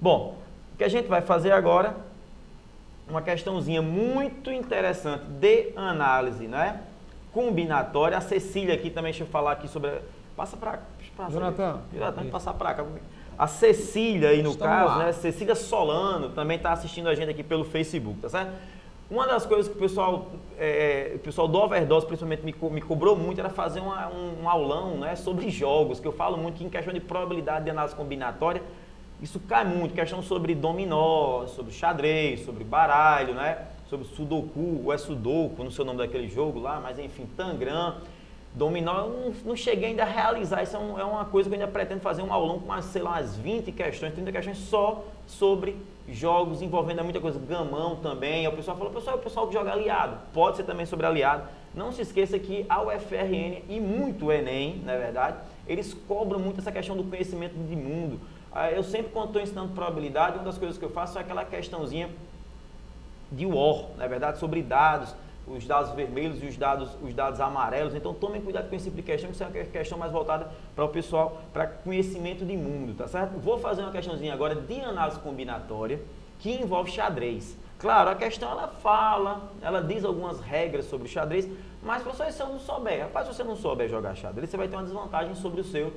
Bom, o que a gente vai fazer agora, uma questãozinha muito interessante de análise, né? Combinatória. A Cecília aqui também, deixa eu falar aqui sobre... Passa para Jonathan. Jonathan, passar para cá. A Cecília aí no Estamos caso, lá. né? Cecília Solano também está assistindo a gente aqui pelo Facebook, tá certo? Uma das coisas que o pessoal do Overdose principalmente me cobrou muito era fazer um aulão, né, sobre jogos, que eu falo muito que em questão de probabilidade de análise combinatória, isso cai muito, questão sobre dominó, sobre xadrez, sobre baralho, né, sobre sudoku, ou é sudoku, não sei o nome daquele jogo lá, mas enfim, tangram, dominó, eu não cheguei ainda a realizar, isso é uma coisa que eu ainda pretendo fazer um aulão com umas, sei lá, umas 20 questões, 30 questões só sobre jogos envolvendo muita coisa, gamão também. O pessoal falou, o pessoal que joga aliado, pode ser também sobre aliado. Não se esqueça que a UFRN e muito o Enem, na verdade, eles cobram muito essa questão do conhecimento de mundo. Eu sempre, quando estou ensinando probabilidade, uma das coisas que eu faço é aquela questãozinha de War, na verdade, sobre dados, os dados vermelhos e os dados amarelos. Então tomem cuidado com esse tipo de questão, que isso é uma questão mais voltada para o pessoal, para conhecimento de mundo, tá certo? Vou fazer uma questãozinha agora de análise combinatória, que envolve xadrez. Claro, a questão ela diz algumas regras sobre o xadrez, mas professor, se eu não souber, rapaz, se você não souber jogar xadrez, você vai ter uma desvantagem sobre o seu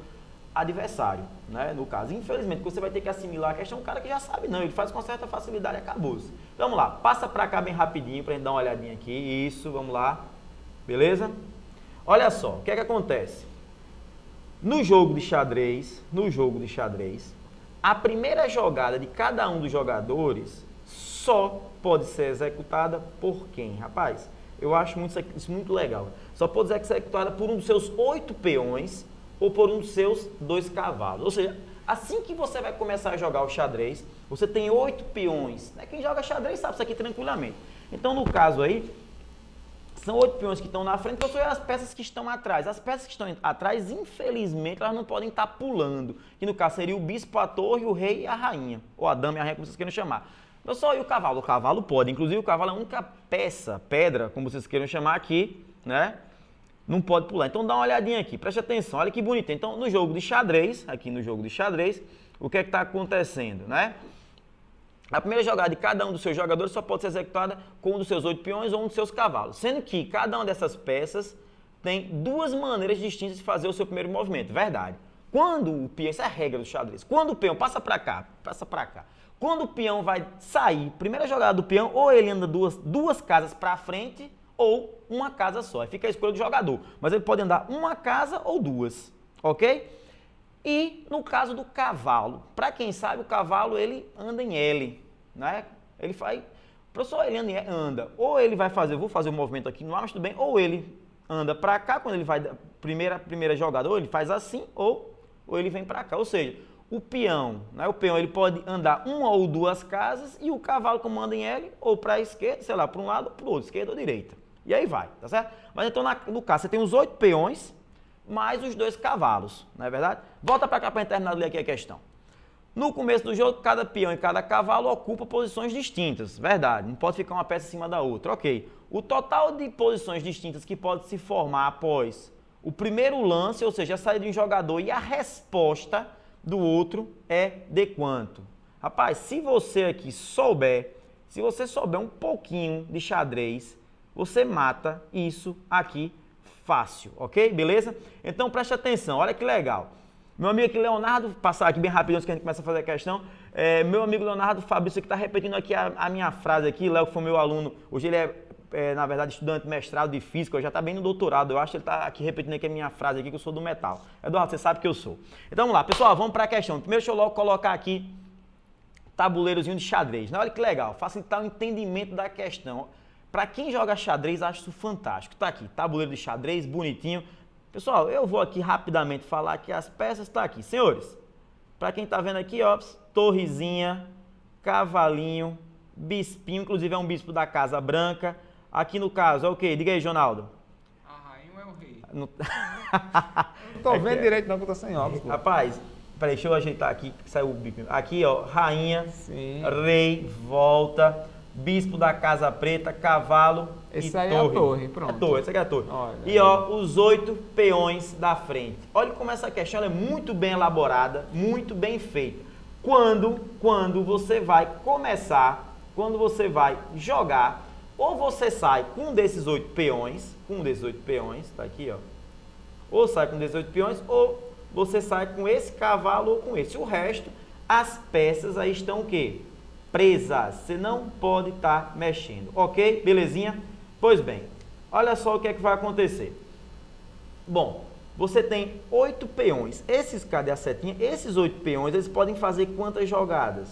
adversário, né? No caso, infelizmente, você vai ter que assimilar a questão, um cara que já sabe não, ele faz com certa facilidade e acabou-se. Então, vamos lá, passa para cá bem rapidinho pra gente dar uma olhadinha aqui, isso, vamos lá, beleza? Olha só, o que é que acontece? No jogo de xadrez, a primeira jogada de cada um dos jogadores só pode ser executada por quem, rapaz? Eu acho isso muito legal. Só pode ser executada por um dos seus 8 peões ou por um dos seus 2 cavalos. Ou seja, assim que você vai começar a jogar o xadrez, você tem 8 peões. Né? Quem joga xadrez sabe isso aqui tranquilamente. Então, no caso aí, são 8 peões que estão na frente, então são as peças que estão atrás. As peças que estão atrás, infelizmente, elas não podem estar pulando. Que no caso seria o bispo, a torre, o rei e a rainha. Ou a dama e a rainha, como vocês queiram chamar. Pessoal, e o cavalo? O cavalo pode. Inclusive, o cavalo é a única pedra, como vocês queiram chamar aqui, né? Não pode pular. Então dá uma olhadinha aqui, preste atenção, olha que bonito. Então no jogo de xadrez, o que é que está acontecendo, né? A primeira jogada de cada um dos seus jogadores só pode ser executada com um dos seus 8 peões ou um dos seus cavalos. Sendo que cada uma dessas peças tem 2 maneiras distintas de fazer o seu primeiro movimento, verdade. Quando o peão, essa é a regra do xadrez, quando o peão passa para cá, quando o peão vai sair, primeira jogada do peão, ou ele anda duas casas para frente, ou uma casa só, fica a escolha do jogador, mas ele pode andar uma casa ou 2, ok? E no caso do cavalo, para quem sabe, o cavalo ele anda em L, né? Ele faz, professor, ele anda, ou ele vai fazer, vou fazer um movimento aqui no ar, mas tudo bem, ou ele anda para cá, quando ele vai, primeira jogada, ou ele faz assim, ou ele vem para cá, ou seja, o peão, né? O peão ele pode andar uma ou 2 casas e o cavalo como anda em L, ou para a esquerda, sei lá, para um lado ou para o outro, esquerda ou direita. E aí vai, tá certo? Mas então, no caso, você tem os 8 peões, mais os 2 cavalos, não é verdade? Volta para cá para terminar de ler aqui a questão. No começo do jogo, cada peão e cada cavalo ocupa posições distintas, verdade? Não pode ficar uma peça em cima da outra, ok. O total de posições distintas que pode se formar após o primeiro lance, ou seja, a saída de um jogador e a resposta do outro é de quanto? Rapaz, se você aqui souber, um pouquinho de xadrez, você mata isso aqui fácil, ok? Beleza? Então preste atenção, olha que legal. Meu amigo aqui, Leonardo, passar aqui bem rapidinho antes que a gente comece a fazer a questão. Meu amigo Leonardo Fabrício que está repetindo aqui a minha frase aqui. Léo, que foi meu aluno, hoje ele na verdade, estudante mestrado de física, já está bem no doutorado. Eu acho que ele está aqui repetindo aqui a minha frase aqui, que eu sou do metal. Eduardo, você sabe que eu sou. Então vamos lá, pessoal, vamos para a questão. Primeiro deixa eu logo colocar aqui tabuleirozinho de xadrez. Olha que legal, facilitar o entendimento da questão. Para quem joga xadrez, acho isso fantástico. Tá aqui, tabuleiro de xadrez, bonitinho. Pessoal, eu vou aqui rapidamente falar que as peças estão aqui. Senhores, para quem está vendo aqui, ó, torrezinha, cavalinho, bispinho, inclusive é um bispo da Casa Branca. Aqui no caso, é o quê? Diga aí, Jonaldo. A rainha é o rei. Não tô vendo direito não, que eu tô sem óculos. Rapaz, peraí, deixa eu ajeitar aqui, que saiu o bico. Aqui, ó, rainha, sim, rei, volta, bispo da Casa Preta, cavalo esse e aí torre. É a torre, pronto. É torre, essa aqui é a torre. Olha e ó, os 8 peões da frente. Olha como essa questão é muito bem elaborada, muito bem feita. quando você vai começar, quando você vai jogar, ou você sai com um desses 8 peões, tá aqui, ó. Ou sai com 18 peões, ou você sai com esse cavalo ou com esse. O resto, as peças aí estão o quê? Presas. Você não pode estar mexendo, ok? Belezinha? Pois bem, olha só o que é que vai acontecer. Bom, você tem 8 peões. Cadê a setinha? Esses 8 peões, eles podem fazer quantas jogadas?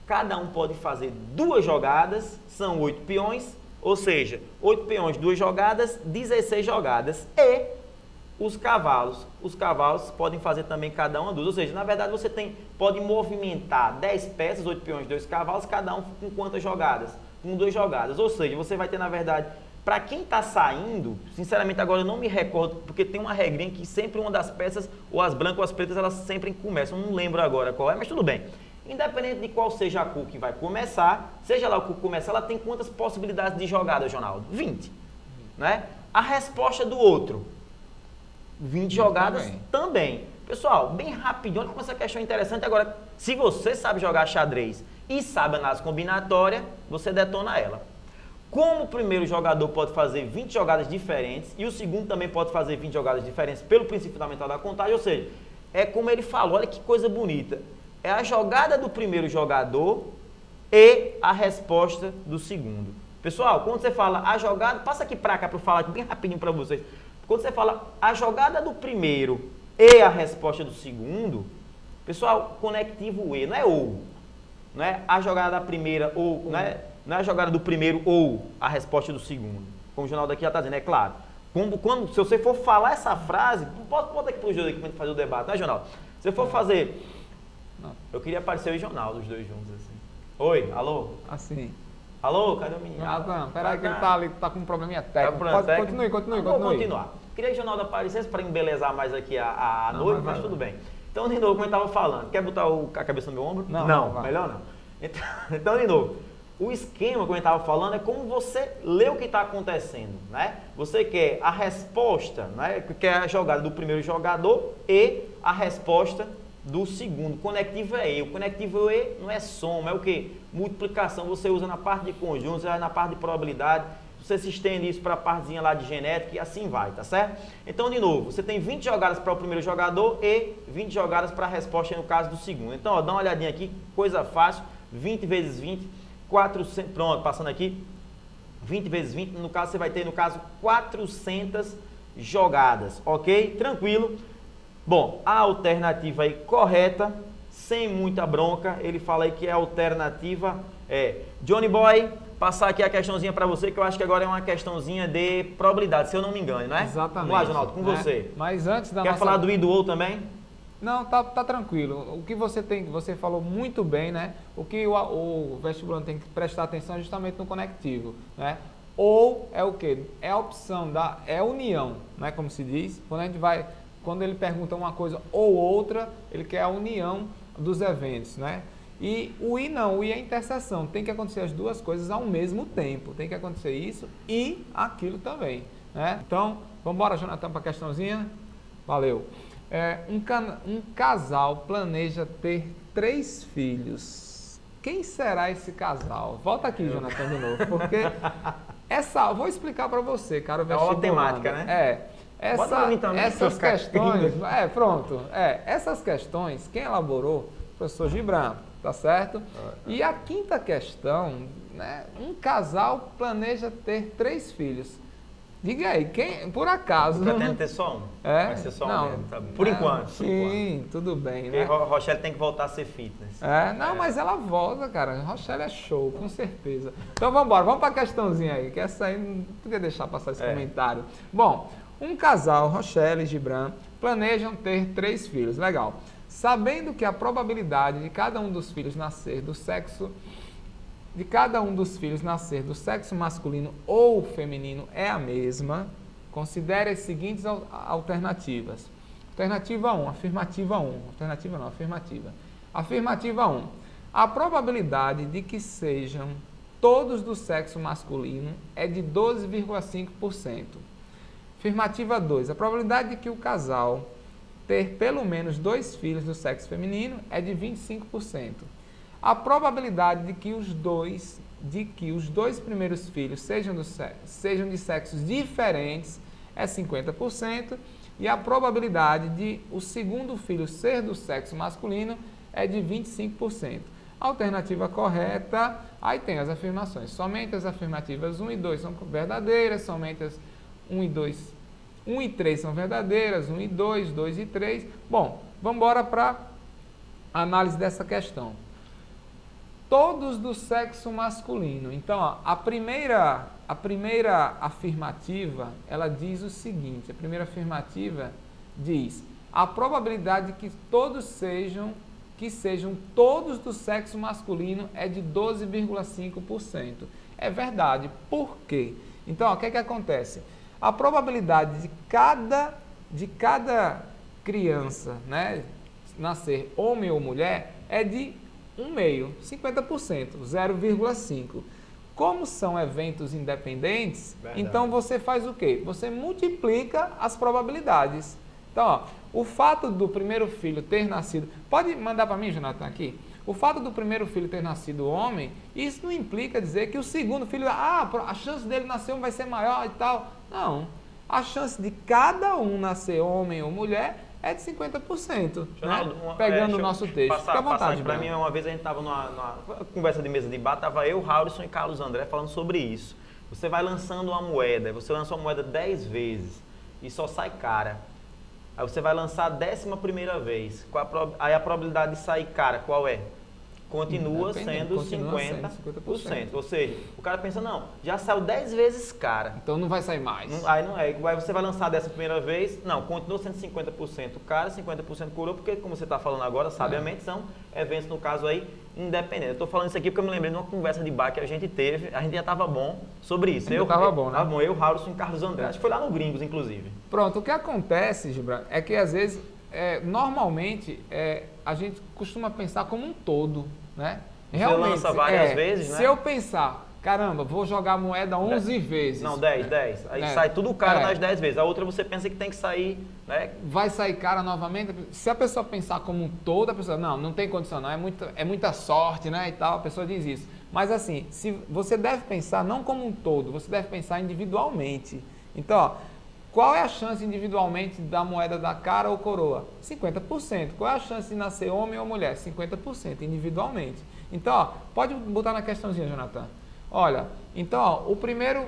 Cada um pode fazer 2 jogadas, são 8 peões, ou seja, 8 peões, 2 jogadas, 16 jogadas. E os cavalos podem fazer também cada uma 2, ou seja, na verdade você pode movimentar 10 peças, 8 peões, 2 cavalos, cada um com quantas jogadas? Com 2 jogadas, ou seja, você vai ter na verdade, para quem está saindo, sinceramente agora eu não me recordo, porque tem uma regrinha que sempre uma das peças, ou as brancas ou as pretas, elas sempre começam, não lembro agora qual é, mas tudo bem. Independente de qual seja a cor que vai começar, seja lá o que começar, ela tem quantas possibilidades de jogada, Ronaldo? 20, né? A resposta do outro, 20 jogadas também. Pessoal, bem rapidinho, olha como essa questão é interessante. Agora, se você sabe jogar xadrez e sabe análise combinatória, você detona ela. Como o primeiro jogador pode fazer 20 jogadas diferentes e o segundo também pode fazer 20 jogadas diferentes pelo princípio fundamental da contagem, ou seja, é como ele falou, olha que coisa bonita. É a jogada do primeiro jogador e a resposta do segundo. Pessoal, quando você fala a jogada, passa aqui para cá para eu falar aqui bem rapidinho para vocês. Quando você fala a jogada do primeiro e a resposta do segundo, pessoal, conectivo E, não é ou. Não é a jogada da primeira ou, não é a jogada do primeiro ou a resposta do segundo. Como o jornal daqui já está dizendo, é claro. Se você for falar essa frase, bota aqui para o jogo aqui para a gente fazer o debate, não é, jornal? Se você for fazer... Não. Eu queria aparecer o e jornal, os dois juntos, assim. Oi, alô? Assim. Alô, cadê o menino? Não, peraí que ele tá ali, tá com um probleminha técnico. Continue. Vou continuar. Queria que o jornal aparecesse para embelezar mais aqui a noite, mas tudo bem. Então, de novo, como eu estava falando, quer botar a cabeça no meu ombro? Não, melhor não. Então, de novo, o esquema, como eu estava falando, é como você lê o que está acontecendo, né? Você quer a resposta, né? Quer a jogada do primeiro jogador e a resposta do segundo. Conectivo é E. O conectivo E não é soma, é o quê? Multiplicação. Você usa na parte de conjuntos, na parte de probabilidade, você se estende isso para a partezinha lá de genética e assim vai, tá certo? Então, de novo, você tem 20 jogadas para o primeiro jogador e 20 jogadas para a resposta no caso do segundo. Então, ó, dá uma olhadinha aqui, coisa fácil, 20 vezes 20, 400, pronto, passando aqui, 20 vezes 20, no caso você vai ter, no caso, 400 jogadas, ok? Tranquilo. Bom, a alternativa aí correta, sem muita bronca, ele fala aí que a alternativa é Johnny Boy, passar aqui a questãozinha para você, que eu acho que agora é uma questãozinha de probabilidade, se eu não me engano, né? Exatamente. Vamos lá, Ronaldo, com você. Mas antes da Quer falar do I do ou também? Não, tá tranquilo. O que você falou muito bem, né? O que o vestibulando tem que prestar atenção é justamente no conectivo, né? Ou é o quê? É a opção é união, né? Como se diz, quando ele pergunta uma coisa ou outra, ele quer a união dos eventos, né? E o I não, o I é interseção, tem que acontecer as duas coisas ao mesmo tempo, tem que acontecer isso e aquilo também, né? Então, vamos embora, Jonathan, para a questãozinha? Valeu. Um casal planeja ter 3 filhos. Quem será esse casal? Volta aqui, Jonathan, de novo, porque vou explicar para você, cara. É uma temática, né? Essas questões, essas questões, quem elaborou? O professor Gibran, tá certo? E a quinta questão, né? Um casal planeja ter 3 filhos. Diga aí, quem, por acaso... Pretende ter só um? Vai ser só um mesmo, tá bom. Por enquanto. Sim, tudo bem, né? Porque Rochelle tem que voltar a ser fitness. Mas ela volta, cara. Rochelle é show, com certeza. Então vamos embora, vamos para a questãozinha aí, que essa aí não podia deixar passar esse comentário. Bom, um casal, Rochelle e Gibran, planejam ter 3 filhos. Legal. Sabendo que a probabilidade de cada um dos filhos nascer do sexo masculino ou feminino é a mesma, considere as seguintes alternativas. Alternativa 1, afirmativa 1. Alternativa não, afirmativa. Afirmativa 1. A probabilidade de que sejam todos do sexo masculino é de 12,5%. Afirmativa 2. A probabilidade de que o casal ter pelo menos 2 filhos do sexo feminino é de 25%. A probabilidade de que os dois primeiros filhos sejam de sexos diferentes é 50%, e a probabilidade de o segundo filho ser do sexo masculino é de 25%. A alternativa correta, aí tem as afirmações. Somente as afirmativas 1 e 2 são verdadeiras, somente as 1 e 3 são verdadeiras, 1 e 2, 2 e 3. Bom, vamos embora para a análise dessa questão. Todos do sexo masculino. Então, ó, a primeira afirmativa, ela diz o seguinte, a primeira afirmativa diz: a probabilidade de que sejam todos do sexo masculino é de 12,5%. É verdade. Por quê? Então, ó, o que é que acontece? A probabilidade de cada criança, né, nascer homem ou mulher é de 1,5%, 50%, 0,5%. Como são eventos independentes, verdade, então você faz o quê? Você multiplica as probabilidades. Então, ó, o fato do primeiro filho ter nascido... Pode mandar para mim, Jonathan, aqui? O fato do primeiro filho ter nascido homem, isso não implica dizer que o segundo filho... a chance dele nascer homem vai ser maior e tal. Não. A chance de cada um nascer homem ou mulher é de 50%. Né? Pegando o nosso texto. Fica à vontade. Para mim, uma vez a gente estava numa conversa de mesa de bar, estava eu, Raulson e Carlos André falando sobre isso. Você vai lançando uma moeda, você lança uma moeda 10 vezes e só sai cara. Aí você vai lançar a 11ª vez. Aí a probabilidade de sair cara, qual é? Continua sendo 50%. Ou seja, o cara pensa, não, já saiu 10 vezes cara. Então não vai sair mais. Aí não é. Aí você vai lançar dessa primeira vez, não, continua sendo 50% cara, 50% coroa, porque como você está falando agora, sabiamente, são eventos, no caso aí, independentes. Eu estou falando isso aqui porque eu me lembrei de uma conversa de bar que a gente teve, a gente já estava bom sobre isso. Estava bom, né? Estava bom, eu, Raulson e Carlos André. Acho que foi lá no Gringos, inclusive. Pronto, o que acontece, Gibran, é que às vezes, normalmente, a gente costuma pensar como um todo, né? Realmente, você lança várias vezes, né? Se eu pensar, caramba, vou jogar a moeda 11 vezes. Não, 10. Aí sai tudo cara nas 10 vezes. A outra você pensa que tem que sair, né? Vai sair cara novamente. Se a pessoa pensar como um todo, a pessoa, não tem condição, não. É muita sorte, né? E tal, a pessoa diz isso. Mas assim, você deve pensar não como um todo, você deve pensar individualmente. Então, ó, qual é a chance individualmente da moeda da cara ou coroa? 50%. Qual é a chance de nascer homem ou mulher? 50% individualmente. Então, ó, pode botar na questãozinha, Jonathan. Olha, então, ó, o primeiro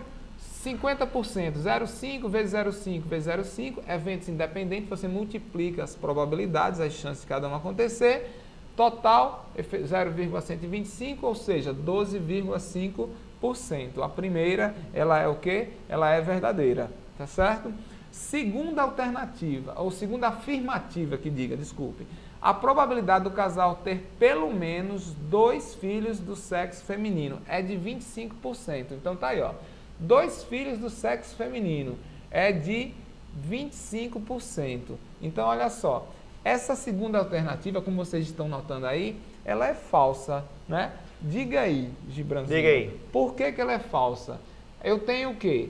50%, 0,5 vezes 0,5 vezes 0,5, eventos independentes, você multiplica as probabilidades, as chances de cada um acontecer, total 0,125, ou seja, 12,5%. A primeira, ela é o quê? Ela é verdadeira. Tá certo? Segunda alternativa, ou segunda afirmativa que diga, desculpe, a probabilidade do casal ter pelo menos 2 filhos do sexo feminino é de 25%. Então tá aí, ó. 2 filhos do sexo feminino é de 25%. Então olha só, essa segunda alternativa, como vocês estão notando aí, ela é falsa, né? Diga aí, Gibranzinho. Diga aí. Por que que ela é falsa? Eu tenho o quê?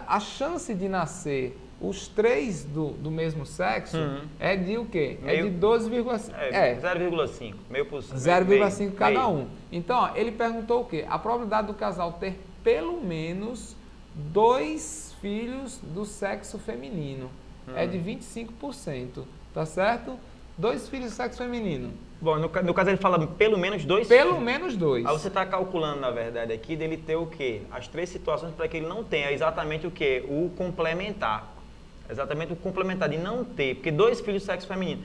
A chance de nascer os 3 do mesmo sexo é de o quê? É de 12,5. 0,5. Meio por cento. 0,5 cada um. Então, ó, ele perguntou o quê? A probabilidade do casal ter pelo menos 2 filhos do sexo feminino é de 25%. Tá certo? 2 filhos do sexo feminino. Bom, no caso ele fala pelo menos 2? Pelo menos 2. Aí você está calculando, na verdade, aqui dele ter o quê? As 3 situações para que ele não tenha exatamente o quê? O complementar. Exatamente o complementar, de não ter. Porque 2 filhos do sexo feminino.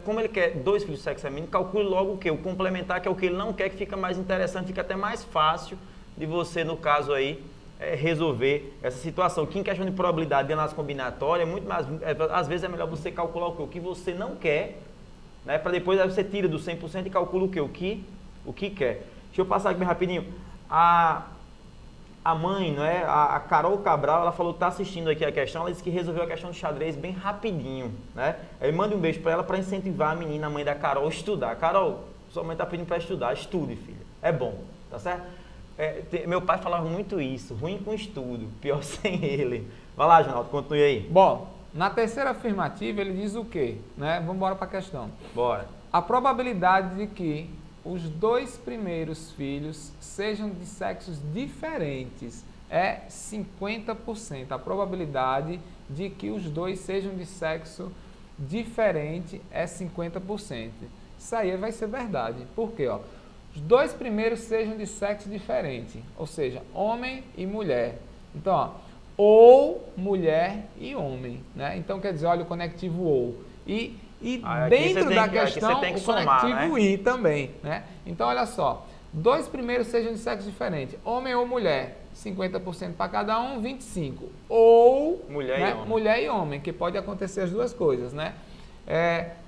Como ele quer 2 filhos do sexo feminino, calcule logo o quê? O complementar, que é o que ele não quer, que fica mais interessante, fica até mais fácil de você, no caso aí, resolver essa situação. Que em questão de probabilidade de análise combinatória, muito mais, às vezes é melhor você calcular o que você não quer, né, para depois aí você tira do 100% e calcula o quê? O que quer. Deixa eu passar aqui bem rapidinho. A mãe, não é? A Carol Cabral, ela falou que está assistindo aqui a questão, ela disse que resolveu a questão do xadrez bem rapidinho, né? Aí manda um beijo para ela para incentivar a menina, a mãe da Carol, a estudar. Carol, sua mãe está pedindo para estudar, estude, filha. É bom, tá certo? Meu pai falava muito isso, ruim com estudo, pior sem ele. Vai lá, Jonaldo, continue aí. Bom, Na terceira afirmativa, ele diz o quê? Né? Vamos embora para a questão. Bora. A probabilidade de que os 2 primeiros filhos sejam de sexos diferentes é 50%. A probabilidade de que os 2 sejam de sexo diferente é 50%. Isso aí vai ser verdade. Por quê? Ó, os 2 primeiros sejam de sexo diferente, ou seja, homem e mulher. Então, ó, ou mulher e homem, né? Então, quer dizer, olha o conectivo ou. E dentro da questão, o conectivo i também, né? Então, olha só, 2 primeiros sejam de sexo diferente, homem ou mulher, 50% para cada um, 25%. Ou mulher, né? e homem. Mulher e homem, que pode acontecer as duas coisas, né?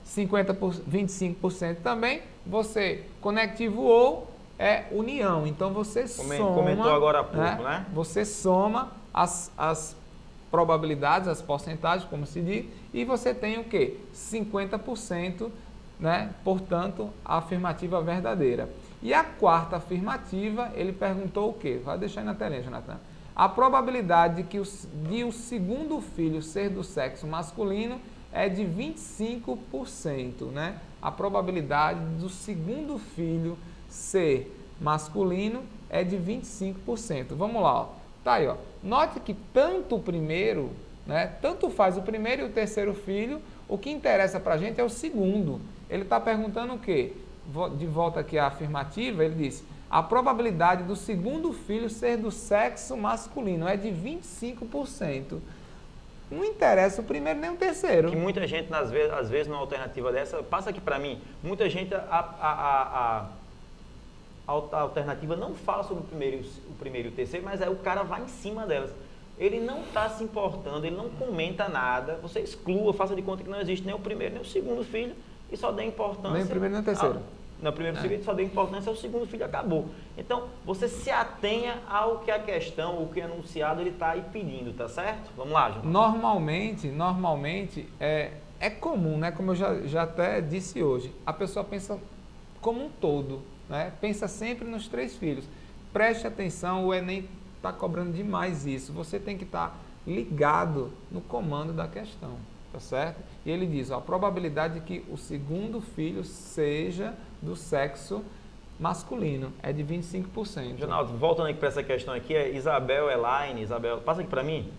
25% também, você, conectivo ou é união. Então, você soma... Comentou agora há pouco, né? Você soma as probabilidades, as porcentagens, como se diz, e você tem o quê? 50%, né? Portanto, a afirmativa verdadeira. E a quarta afirmativa, ele perguntou o quê? Vai deixar aí na telinha, Jonathan. A probabilidade de o segundo filho ser do sexo masculino é de 25%, né? A probabilidade do segundo filho ser masculino é de 25%. Vamos lá, ó. Tá aí, ó. Note que tanto o primeiro, né? Tanto faz o primeiro e o terceiro filho, o que interessa pra gente é o segundo. Ele está perguntando o quê? De volta aqui à afirmativa, ele disse: a probabilidade do segundo filho ser do sexo masculino é de 25%. Não interessa o primeiro nem o terceiro. Que muita gente, às vezes, numa alternativa dessa, passa aqui para mim, muita gente, a alternativa não fala sobre o primeiro e o terceiro, mas aí o cara vai em cima delas. Ele não está se importando, ele não comenta nada, você exclua, faça de conta que não existe nem o primeiro nem o segundo filho e só dê importância... Nem o primeiro nem o terceiro. No primeiro filho só dê importância ao segundo filho, acabou. Então, você se atenha ao que a questão, o que é anunciado, ele está aí pedindo, tá certo? Vamos lá, João. Normalmente é comum, né? Como eu já até disse hoje, a pessoa pensa como um todo, né? Pensa sempre nos 3 filhos. Preste atenção, o Enem está cobrando demais isso. Você tem que estar ligado no comando da questão, tá certo? E ele diz, ó, a probabilidade de que o segundo filho seja do sexo masculino é de 25%. Ronaldo, voltando aqui para essa questão aqui, é Isabel Elaine. Isabel, passa aqui para mim.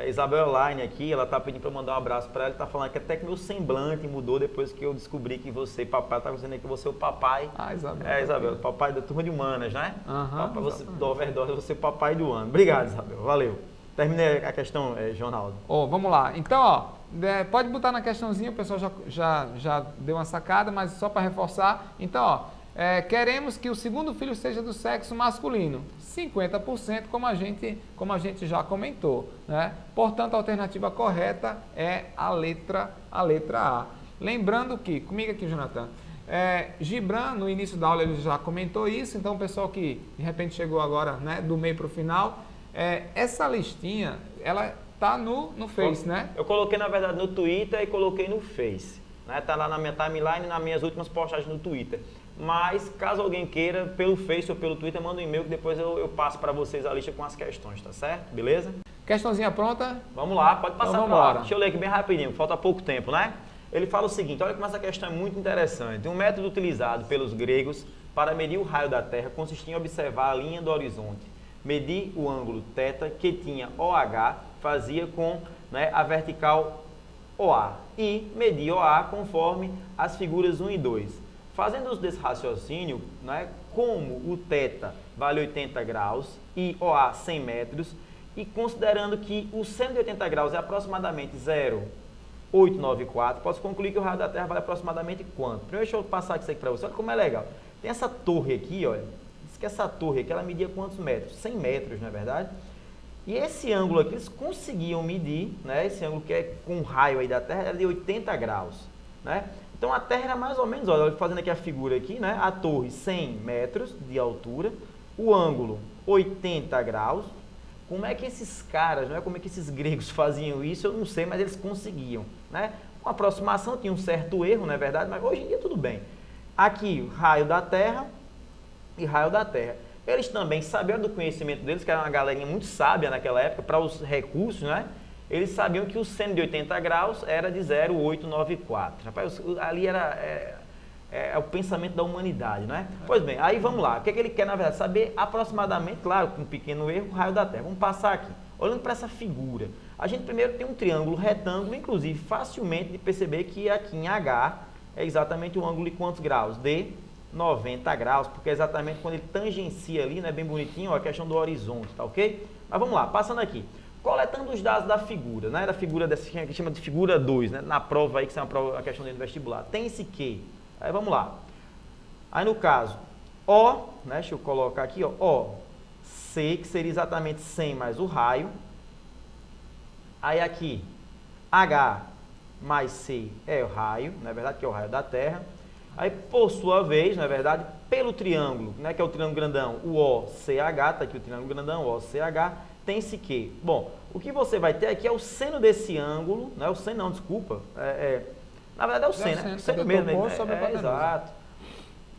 Isabel Elaine aqui, ela tá pedindo para mandar um abraço para ela, tá falando que até que meu semblante mudou depois que eu descobri que você, papai, tá dizendo aí que você é o papai. Ah, Isabel. Isabel, papai da turma de humanas, né? Papai, você, do Overdose, você é o papai do ano. Obrigado, Isabel, valeu. Terminei a questão, Ronaldo. Vamos lá. Então, ó, pode botar na questãozinha, o pessoal já deu uma sacada, mas só para reforçar. Então, ó, queremos que o segundo filho seja do sexo masculino. 50%, como a gente já comentou, né? Portanto, a alternativa correta é a letra A. Lembrando que, comigo aqui, Jonathan, Gibran, no início da aula, ele já comentou isso, então o pessoal que de repente chegou agora, né, do meio para o final, essa listinha, ela tá no Face, né? Eu coloquei, na verdade, no Twitter e coloquei no Face. Né? Tá lá na minha timeline e nas minhas últimas postagens no Twitter. Mas, caso alguém queira, pelo Face ou pelo Twitter, manda um e-mail que depois eu passo para vocês a lista com as questões, tá certo? Beleza? Questãozinha pronta? Vamos lá, pode passar então, para lá. Deixa eu ler aqui bem rapidinho, falta pouco tempo, né? Ele fala o seguinte, olha como essa questão é muito interessante. Um método utilizado pelos gregos para medir o raio da Terra consistia em observar a linha do horizonte. Medir o ângulo θ que tinha OH fazia com, né, a vertical OA e medir OA conforme as figuras 1 e 2. Fazendo desse raciocínio, né, como o θ vale 80 graus e OA 100 metros, e considerando que o 180 graus é aproximadamente 0,894, posso concluir que o raio da Terra vale aproximadamente quanto? Primeiro deixa eu passar isso aqui para você, olha como é legal. Tem essa torre aqui, olha, diz que essa torre aqui, ela media quantos metros? 100 metros, não é verdade? E esse ângulo aqui, eles conseguiam medir, né, esse ângulo que é com o raio aí da Terra, era de 80 graus, né? Então, a Terra era mais ou menos, olha, fazendo aqui a figura aqui, né? A torre 100 metros de altura, o ângulo 80 graus. Como é que esses caras, né? Como é que esses gregos faziam isso, eu não sei, mas eles conseguiam, né? Com aproximação tinha um certo erro, não é verdade? Mas hoje em dia tudo bem. Aqui, raio da Terra e raio da Terra. Eles também sabiam do conhecimento deles, que era uma galerinha muito sábia naquela época, para os recursos, né? eles sabiam que o seno de 80 graus era de 0,894. Rapaz, ali era o pensamento da humanidade, não é? Pois bem, aí vamos lá. O que é que ele quer, na verdade? Saber aproximadamente, claro, com um pequeno erro, o raio da Terra. Vamos passar aqui. Olhando para essa figura, a gente primeiro tem um triângulo retângulo, inclusive facilmente de perceber que aqui em H é exatamente o ângulo de quantos graus? De 90 graus, porque é exatamente quando ele tangencia ali, né, bem bonitinho, ó, a questão do horizonte, tá ok? Mas vamos lá, passando aqui. Coletando os dados da figura, né, da figura dessa que chama de figura 2, né, na prova aí, que é a questão dentro do vestibular, tem esse que. Aí vamos lá. Aí no caso, O, né, deixa eu colocar aqui, ó, O, C, que seria exatamente 100 mais o raio. Aí aqui, H mais C é o raio, não é verdade, que é o raio da Terra. Aí, por sua vez, não é verdade, pelo triângulo, né, que é o triângulo grandão, o OCH, tá aqui o triângulo grandão, o OCH, tem-se que. Bom, o que você vai ter aqui é o seno desse ângulo, não é o seno não, desculpa, na verdade é o seno, né? O seno mesmo, exato.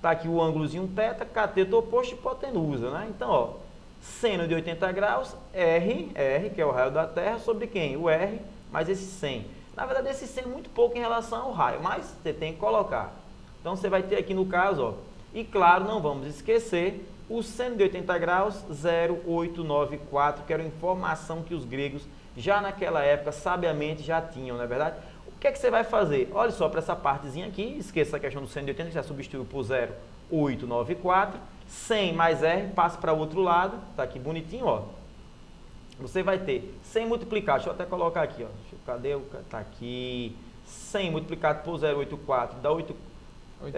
Tá aqui o ângulozinho θ, cateto oposto e hipotenusa, né? Então, ó, seno de 80 graus, R, que é o raio da Terra, sobre quem? O R mais esse 100. Na verdade, esse seno é muito pouco em relação ao raio, mas você tem que colocar. Então, você vai ter aqui no caso, ó, e claro, não vamos esquecer, o seno de 80 graus, 0,894, que era uma informação que os gregos, já naquela época, sabiamente já tinham, não é verdade? O que é que você vai fazer? Olha só para essa partezinha aqui, esqueça a questão do seno de 80, que já substituiu por 0,894, 100 mais R, passa para o outro lado, tá aqui bonitinho, ó. Você vai ter 100 multiplicado, deixa eu até colocar aqui, ó, cadê o, tá aqui, 100 multiplicado por 0,84 dá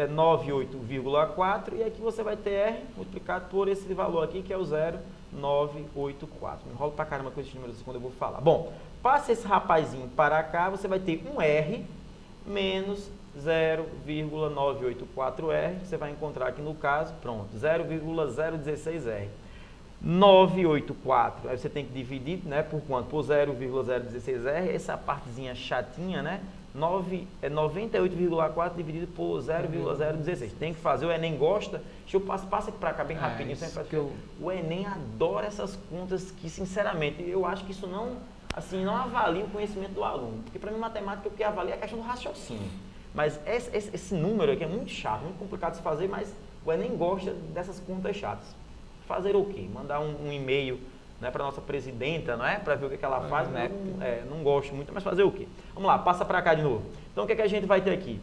98,4 e aqui você vai ter R multiplicado por esse valor aqui que é o 0,984. Me enrolo pra caramba com esses números quando eu vou falar. Bom, passa esse rapazinho para cá, você vai ter um R menos 0,984R, você vai encontrar aqui no caso, pronto, 0,016R. 984, aí você tem que dividir, né, por quanto? Por 0,016R, essa partezinha chatinha, né? 98,4 dividido por 0,016. Tem que fazer, o Enem gosta. Deixa eu passa aqui para cá bem rapidinho. O Enem adora essas contas que, sinceramente, eu acho que isso não avalia o conhecimento do aluno. Porque para mim, matemática, o que avalia é a questão do raciocínio. Mas esse número aqui é muito chato, muito complicado de se fazer, mas o Enem gosta dessas contas chatas. Fazer o quê? Mandar um e-mail, né, para nossa presidenta, não é? Para ver o que ela faz, né? Não gosto muito, mas fazer o quê? Vamos lá, passa para cá de novo. Então, o que é que a gente vai ter aqui?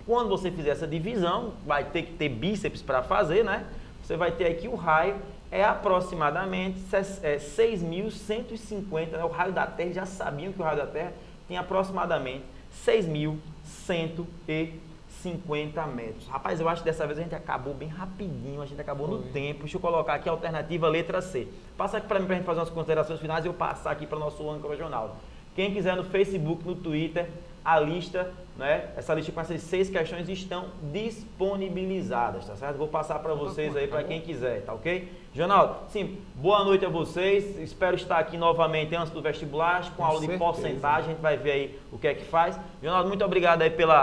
Quando você fizer essa divisão, vai ter que ter bíceps para fazer, né? Você vai ter aqui o raio, é aproximadamente 6.150, né? O raio da Terra, já sabiam que o raio da Terra tem aproximadamente 6.150 metros. Rapaz, eu acho que dessa vez a gente acabou bem rapidinho, a gente acabou no tempo. Deixa eu colocar aqui a alternativa letra C. Passa aqui para mim para a gente fazer umas considerações finais e eu passar aqui para o nosso âncora jornal. Quem quiser no Facebook, no Twitter, a lista, né? Essa lista com essas 6 questões estão disponibilizadas, tá certo? Vou passar para vocês aí, para quem quiser, tá ok? Jonaldo, sim, boa noite a vocês. Espero estar aqui novamente antes do vestibular, com aula de porcentagem. A gente vai ver aí o que é que faz. Jonaldo, muito obrigado aí pelo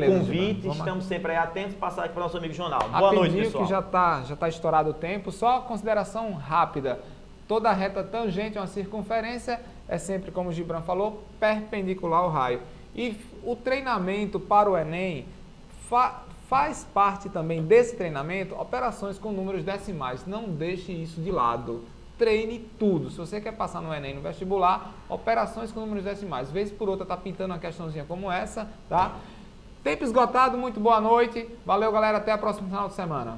convite. Estamos sempre aí atentos. Passar aqui para o nosso amigo Jonaldo. Boa noite, pessoal. Que já tá estourado o tempo. Só consideração rápida. Toda reta tangente a uma circunferência é sempre, como o Gibran falou, perpendicular ao raio. E o treinamento para o Enem faz parte também desse treinamento operações com números decimais. Não deixe isso de lado. Treine tudo. Se você quer passar no Enem, no vestibular, operações com números decimais. Vez por outra tá pintando uma questãozinha como essa, tá? Tempo esgotado, muito boa noite. Valeu, galera. Até a próxima final de semana.